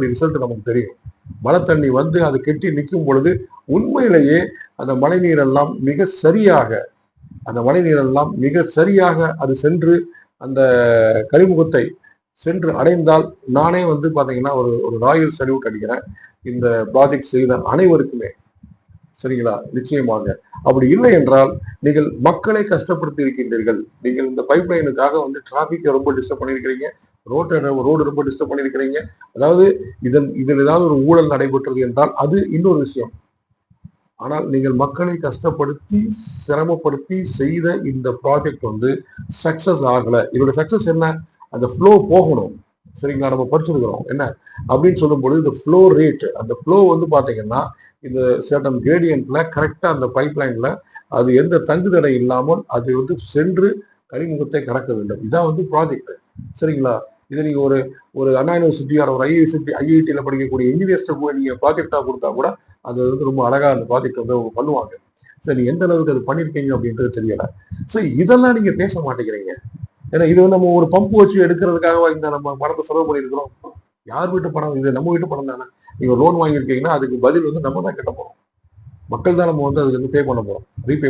Result நமக்கு தெரியும். மழை தண்ணி வந்து அது கெட்டி நிற்கும் பொழுது உண்மையிலேயே அந்த மழை நீரெல்லாம் மிக சரியாக அது சென்று அந்த கழிமுகத்தை சென்று அடைந்தால் நானே வந்து பாத்தீங்கன்னா ஒரு ராயல் சல்யூட் அடிக்கிறேன் இந்த ப்ராஜெக்ட் செய்த அனைவருக்குமே. சரிங்களா? நிச்சயமாக. அப்படி இல்லை என்றால் நீங்கள் மக்களை கஷ்டப்படுத்தி இருக்கின்றீர்கள். நீங்கள் இந்த பைப் லைனுக்காக வந்து டிராபிக்கை ரொம்ப டிஸ்டர்ப் பண்ணியிருக்கிறீங்க. ரோடு ரொம்ப டிஸ்டர்ப் பண்ணியிருக்கிறீங்க. அதாவது இதில் ஏதாவது ஒரு ஊழல் நடைபெற்றது என்றால் அது இன்னொரு விஷயம். ஆனால் நீங்கள் மக்களை கஷ்டப்படுத்தி சிரமப்படுத்தி செய்த இந்த ப்ராஜெக்ட் வந்து சக்சஸ் ஆகல. இதோட சக்சஸ் என்ன? அந்த ஃப்ளோ போகணும். சரிங்களா? நம்ம படிச்சிருக்கிறோம் என்ன அப்படின்னு சொல்லும் பொழுது இந்த ஃப்ளோ ரேட், அந்த ஃப்ளோ வந்து பாத்தீங்கன்னா இந்த சர்டன் கிரேடியன்ட்ல கரெக்டா அந்த பைப் லைன்ல அது எந்த தங்கு தடை இல்லாமல் அது வந்து சென்று கழிமுகத்தை கடக்க வேண்டும். இதான் வந்து ப்ராஜெக்ட். சரிங்களா? இதை நீங்க ஒரு அண்ணா யூனிவர்சிட்டி ஒரு ஐஐடியில படிக்கக்கூடிய இன்ஜினியர்ஸ்ட கூட நீங்க ப்ராஜெக்டா கொடுத்தா கூட அது வந்து ரொம்ப அழகா அந்த ப்ராஜெக்ட் வந்து அவங்க பண்ணுவாங்க. சரி, எந்த அளவுக்கு அது பண்ணிருக்கீங்க அப்படின்றது தெரியல. சரி, இதெல்லாம் நீங்க பேச மாட்டேங்கிறீங்க. ஏன்னா இது நம்ம ஒரு பம்ப் வச்சு எடுக்கிறதுக்காக இந்த நம்ம பணத்தை செலவு பண்ணியிருக்கிறோம். யார் வீட்டு பணம்? இது நம்ம வீட்டு பணம் தானே. நீங்க லோன் வாங்கியிருக்கீங்கன்னா அதுக்கு பதில் வந்து நம்ம தான் கட்ட போறோம். மக்கள் தான் நம்ம வந்து அதுக்கு வந்து பே பண்ண போறோம். ரீபே